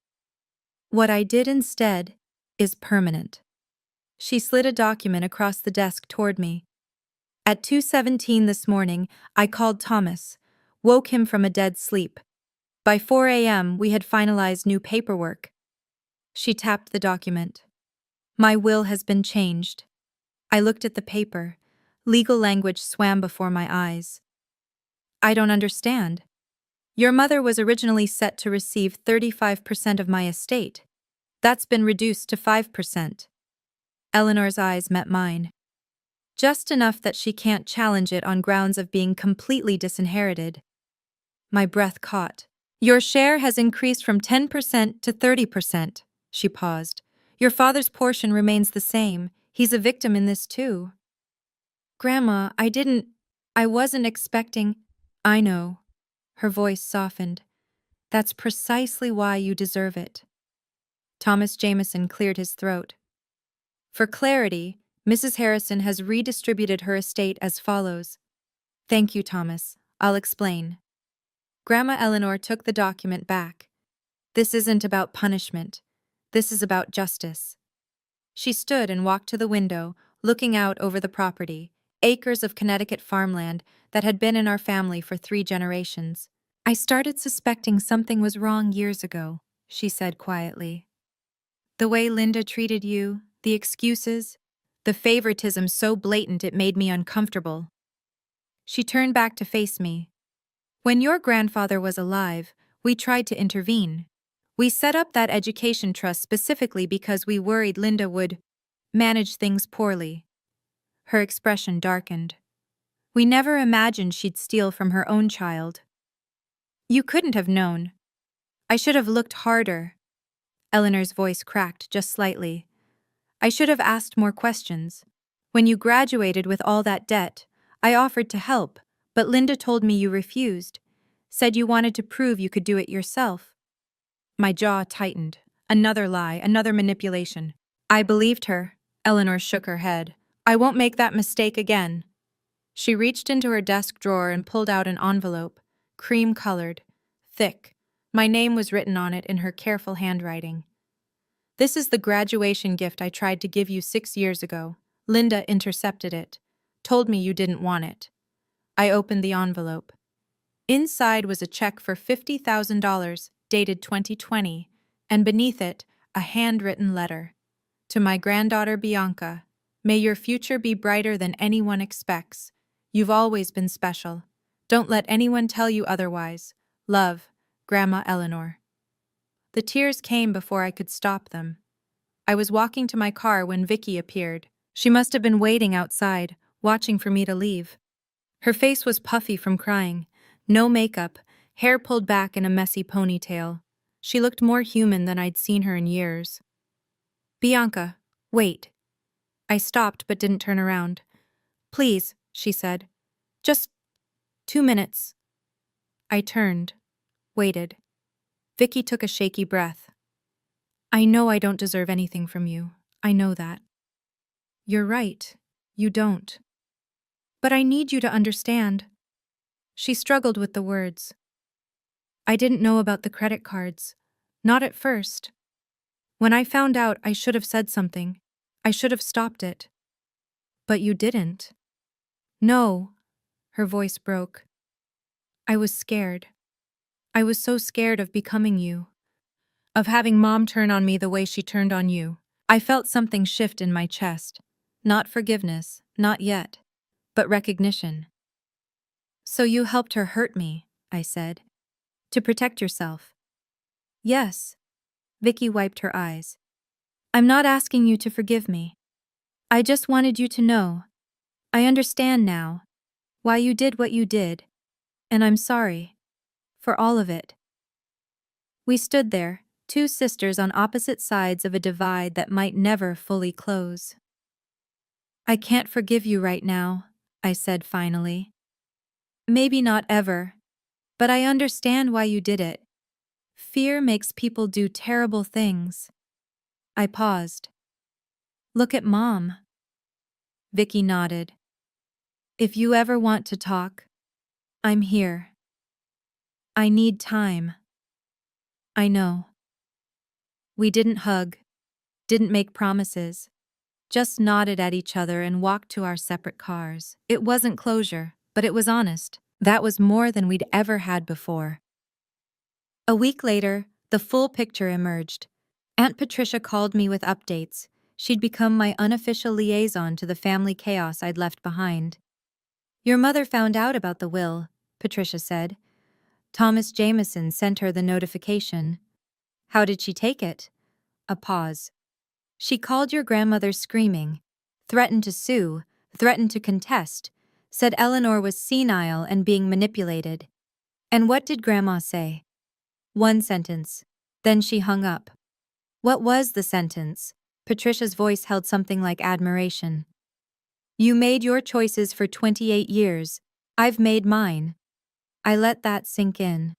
"What I did instead is permanent. She slid a document across the desk toward me. At 2:17 this morning, I called Thomas, woke him from a dead sleep. By 4 a.m., we had finalized new paperwork. She tapped the document. My will has been changed. I looked at the paper. Legal language swam before my eyes. I don't understand. Your mother was originally set to receive 35% of my estate. That's been reduced to 5%. Eleanor's eyes met mine. Just enough that she can't challenge it on grounds of being completely disinherited. My breath caught. Your share has increased from 10% to 30%. She paused. Your father's portion remains the same. He's a victim in this too. Grandma, I wasn't expecting. I know. Her voice softened. That's precisely why you deserve it. Thomas Jameson cleared his throat. For clarity, Mrs. Harrison has redistributed her estate as follows. Thank you, Thomas. I'll explain. Grandma Eleanor took the document back. This isn't about punishment. This is about justice. She stood and walked to the window, looking out over the property, acres of Connecticut farmland that had been in our family for 3 generations. I started suspecting something was wrong years ago, she said quietly. The way Linda treated you, the excuses, the favoritism so blatant it made me uncomfortable. She turned back to face me. When your grandfather was alive, we tried to intervene. We set up that education trust specifically because we worried Linda would manage things poorly. Her expression darkened. We never imagined she'd steal from her own child. You couldn't have known. I should have looked harder. Eleanor's voice cracked just slightly. I should have asked more questions. When you graduated with all that debt, I offered to help, but Linda told me you refused, said you wanted to prove you could do it yourself. My jaw tightened. Another lie, another manipulation. I believed her. Eleanor shook her head. I won't make that mistake again. She reached into her desk drawer and pulled out an envelope, cream-colored, thick. My name was written on it in her careful handwriting. This is the graduation gift I tried to give you 6 years ago. Linda intercepted it, told me you didn't want it. I opened the envelope. Inside was a check for $50,000, dated 2020, and beneath it, a handwritten letter. To my granddaughter Bianca, may your future be brighter than anyone expects. You've always been special. Don't let anyone tell you otherwise. Love, Grandma Eleanor. The tears came before I could stop them. I was walking to my car when Vicky appeared. She must have been waiting outside, watching for me to leave. Her face was puffy from crying. No makeup, hair pulled back in a messy ponytail. She looked more human than I'd seen her in years. Bianca, wait. I stopped but didn't turn around. Please, she said. Just 2 minutes. I turned, waited. Vicky took a shaky breath. I know I don't deserve anything from you. I know that. You're right. You don't. But I need you to understand. She struggled with the words. I didn't know about the credit cards. Not at first. When I found out, I should have said something. I should have stopped it. But you didn't. No. Her voice broke. I was scared. I was so scared of becoming you. Of having Mom turn on me the way she turned on you. I felt something shift in my chest. Not forgiveness, not yet. But recognition. So you helped her hurt me, I said. To protect yourself. Yes. Vicky wiped her eyes. I'm not asking you to forgive me. I just wanted you to know. I understand now. Why you did what you did. And I'm sorry. For all of it. We stood there, 2 sisters on opposite sides of a divide that might never fully close. I can't forgive you right now, I said finally. Maybe not ever. But I understand why you did it. Fear makes people do terrible things. I paused. Look at Mom. Vicky nodded. If you ever want to talk, I'm here. I need time. I know. We didn't hug. didn't make promises, just nodded at each other and walked to our separate cars. It wasn't closure, but it was honest. That was more than we'd ever had before. A week later, the full picture emerged. Aunt Patricia called me with updates. She'd become my unofficial liaison to the family chaos I'd left behind. "Your mother found out about the will," Patricia said. "Thomas Jameson sent her the notification." "How did she take it?" A pause. "She called your grandmother screaming, threatened to sue, threatened to contest, said Eleanor was senile and being manipulated." "And what did Grandma say?" "One sentence. Then she hung up." "What was the sentence?" Patricia's voice held something like admiration. "You made your choices for 28 years. I've made mine." I let that sink in.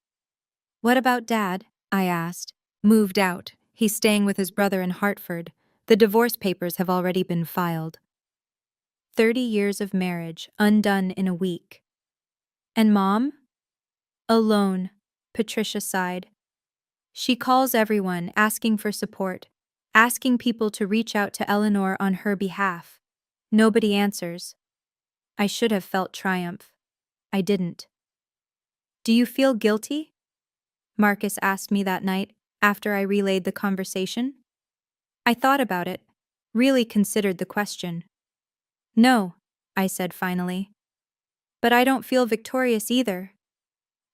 "What about Dad?" I asked. "Moved out. He's staying with his brother in Hartford. The divorce papers have already been filed." 30 years of marriage, undone in a week. "And Mom?" "Alone," Patricia sighed. "She calls everyone, asking for support, asking people to reach out to Eleanor on her behalf. Nobody answers." I should have felt triumph. I didn't. "Do you feel guilty?" Marcus asked me that night, after I relayed the conversation. I thought about it, really considered the question. "No," I said finally. "But I don't feel victorious either.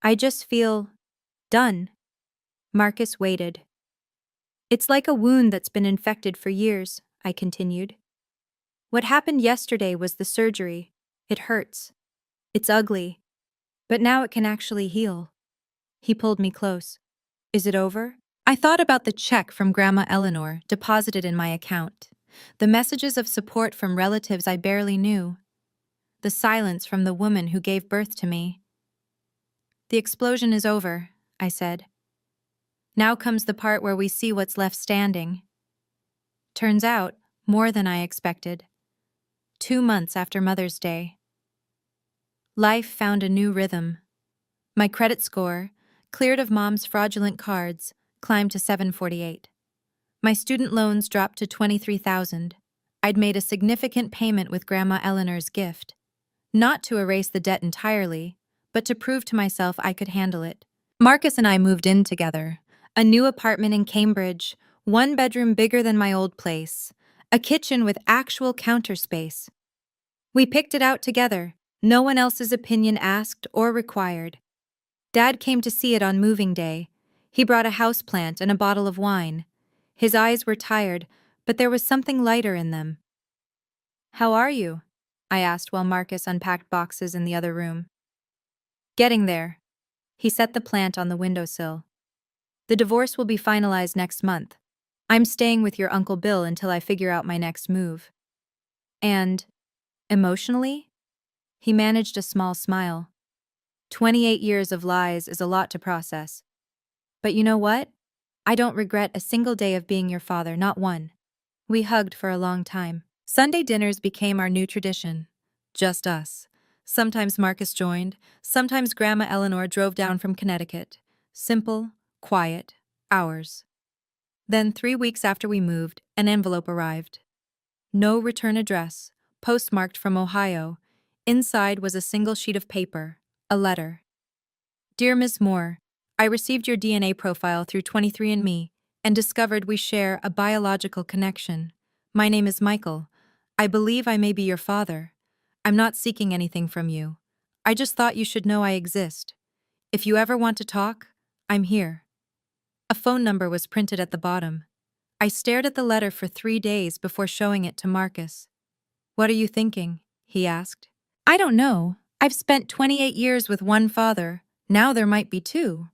I just feel done." Marcus waited. "It's like a wound that's been infected for years," I continued. "What happened yesterday was the surgery. It hurts. It's ugly. But now it can actually heal." He pulled me close. "Is it over?" I thought about the check from Grandma Eleanor deposited in my account, the messages of support from relatives I barely knew, the silence from the woman who gave birth to me. "The explosion is over," I said. "Now comes the part where we see what's left standing." Turns out, more than I expected. 2 months after Mother's Day. Life found a new rhythm. My credit score, cleared of Mom's fraudulent cards, climbed to 748. My student loans dropped to 23,000. I'd made a significant payment with Grandma Eleanor's gift. Not to erase the debt entirely, but to prove to myself I could handle it. Marcus and I moved in together. A new apartment in Cambridge, 1 bedroom bigger than my old place, a kitchen with actual counter space. We picked it out together, no one else's opinion asked or required. Dad came to see it on moving day. He brought a houseplant and a bottle of wine. His eyes were tired, but there was something lighter in them. "How are you?" I asked while Marcus unpacked boxes in the other room. "Getting there." He set the plant on the windowsill. "The divorce will be finalized next month. I'm staying with your Uncle Bill until I figure out my next move." "And emotionally?" He managed a small smile. 28 years of lies is a lot to process. "But you know what? I don't regret a single day of being your father, not one." We hugged for a long time. Sunday dinners became our new tradition. Just us. Sometimes Marcus joined, sometimes Grandma Eleanor drove down from Connecticut. Simple, quiet, ours. Then 3 weeks after we moved, an envelope arrived. No return address, postmarked from Ohio. Inside was a single sheet of paper, a letter. "Dear Ms. Moore, I received your DNA profile through 23andMe and discovered we share a biological connection. My name is Michael. I believe I may be your father. I'm not seeking anything from you. I just thought you should know I exist. If you ever want to talk, I'm here." A phone number was printed at the bottom. I stared at the letter for 3 days before showing it to Marcus. "What are you thinking?" he asked. "I don't know. I've spent 28 years with one father. Now there might be 2.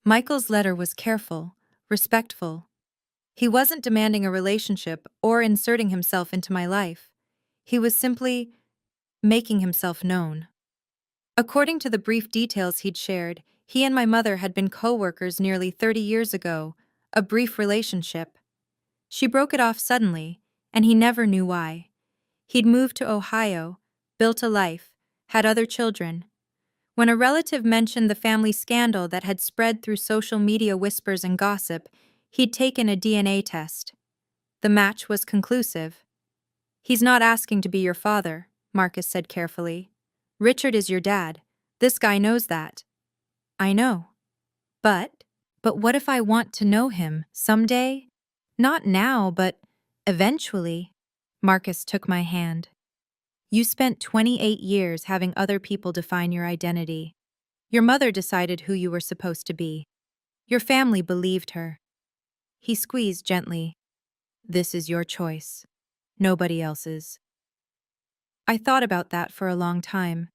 Michael's letter was careful, respectful. He wasn't demanding a relationship or inserting himself into my life. He was simply making himself known. According to the brief details he'd shared, he and my mother had been co-workers nearly 30 years ago, a brief relationship. She broke it off suddenly, and he never knew why. He'd moved to Ohio, built a life, had other children. When a relative mentioned the family scandal that had spread through social media whispers and gossip, he'd taken a DNA test. The match was conclusive. "He's not asking to be your father," Marcus said carefully. "Richard is your dad. This guy knows that." "I know. But, but what if I want to know him someday? Not now, but eventually." Marcus took my hand. "You spent 28 years having other people define your identity. Your mother decided who you were supposed to be. Your family believed her." He squeezed gently. "This is your choice. Nobody else's." I thought about that for a long time.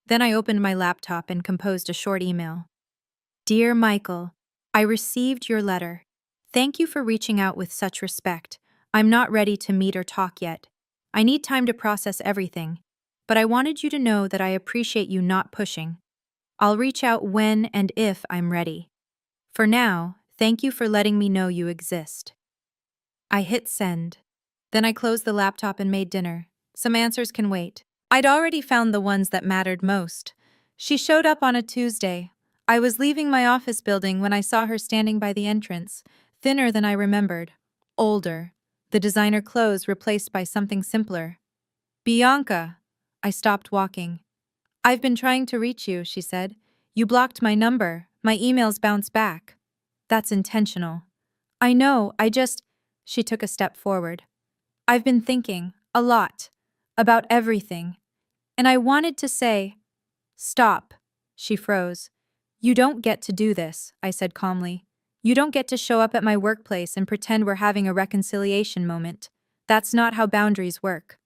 Then I opened my laptop and composed a short email. "Dear Michael, I received your letter. Thank you for reaching out with such respect. I'm not ready to meet or talk yet. I need time to process everything. But I wanted you to know that I appreciate you not pushing. I'll reach out when and if I'm ready. For now, thank you for letting me know you exist." I hit send. Then I closed the laptop and made dinner. Some answers can wait. I'd already found the ones that mattered most. She showed up on a Tuesday. I was leaving my office building when I saw her standing by the entrance, thinner than I remembered. Older. The designer clothes replaced by something simpler. "Bianca." I stopped walking. "I've been trying to reach you," she said. "You blocked my number. My emails bounce back." "That's intentional." "I know, She took a step forward. "I've been thinking, a lot, about everything. And I wanted to say—" "Stop." She froze. "You don't get to do this," I said calmly. "You don't get to show up at my workplace and pretend we're having a reconciliation moment. That's not how boundaries work.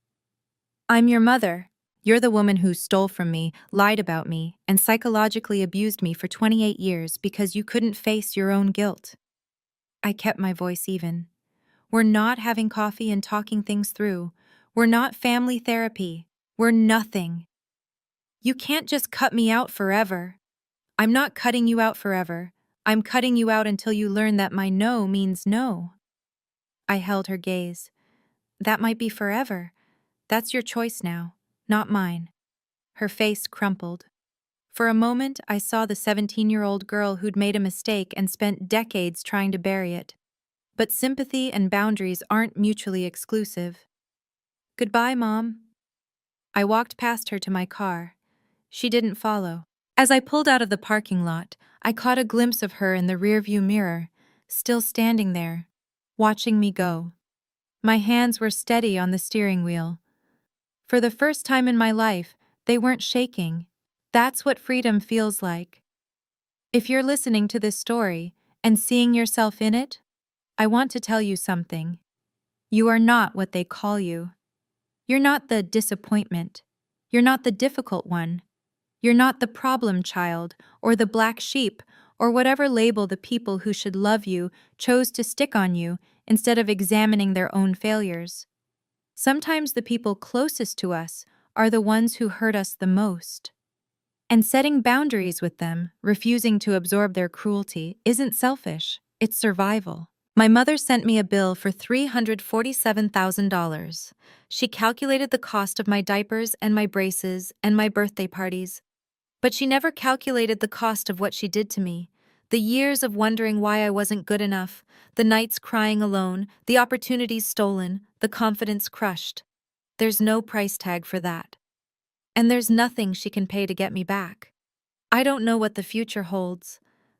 I'm your mother. You're the woman who stole from me, lied about me, and psychologically abused me for 28 years because you couldn't face your own guilt." I kept my voice even. "We're not having coffee and talking things through. We're not family therapy. We're nothing. You can't just cut me out forever." "I'm not cutting you out forever. I'm cutting you out until you learn that my no means no." I held her gaze. "That might be forever. That's your choice now, not mine." Her face crumpled. For a moment, I saw the 17-year-old girl who'd made a mistake and spent decades trying to bury it. But sympathy and boundaries aren't mutually exclusive. "Goodbye, Mom." I walked past her to my car. She didn't follow. As I pulled out of the parking lot, I caught a glimpse of her in the rearview mirror, still standing there, watching me go. My hands were steady on the steering wheel. For the first time in my life, they weren't shaking. That's what freedom feels like. If you're listening to this story and seeing yourself in it, I want to tell you something. You are not what they call you. You're not the disappointment. You're not the difficult one. You're not the problem child or the black sheep or whatever label the people who should love you chose to stick on you instead of examining their own failures. Sometimes the people closest to us are the ones who hurt us the most. And setting boundaries with them, refusing to absorb their cruelty, isn't selfish, it's survival. My mother sent me a bill for $347,000. She calculated the cost of my diapers and my braces and my birthday parties. But she never calculated the cost of what she did to me. The years of wondering why I wasn't good enough, the nights crying alone, the opportunities stolen, the confidence crushed. There's no price tag for that. And there's nothing she can pay to get me back. I don't know what the future holds.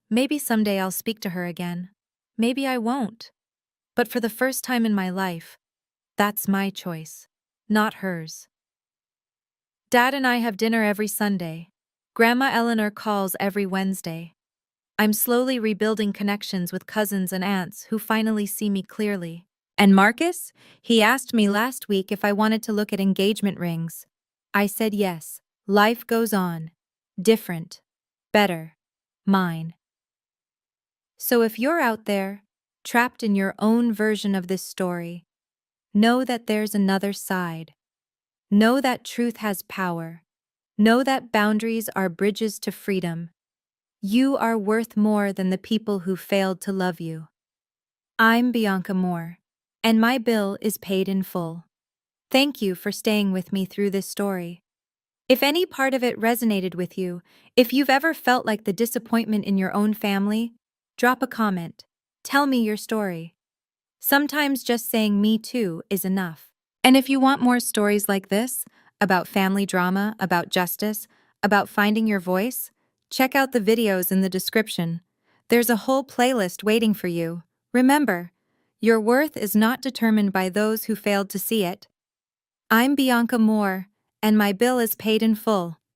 Maybe someday I'll speak to her again. Maybe I won't. But for the first time in my life, that's my choice, not hers. Dad and I have dinner every Sunday. Grandma Eleanor calls every Wednesday. I'm slowly rebuilding connections with cousins and aunts who finally see me clearly. And Marcus? He asked me last week if I wanted to look at engagement rings. I said yes. Life goes on. Different. Better. Mine. So if you're out there, trapped in your own version of this story, know that there's another side. Know that truth has power. Know that boundaries are bridges to freedom. You are worth more than the people who failed to love you. I'm Bianca Moore, and my bill is paid in full. Thank you for staying with me through this story. If any part of it resonated with you, if you've ever felt like the disappointment in your own family, drop a comment. Tell me your story. Sometimes just saying me too is enough. And if you want more stories like this, about family drama, about justice, about finding your voice, check out the videos in the description. There's a whole playlist waiting for you. Remember, your worth is not determined by those who failed to see it. I'm Bianca Moore, and my bill is paid in full.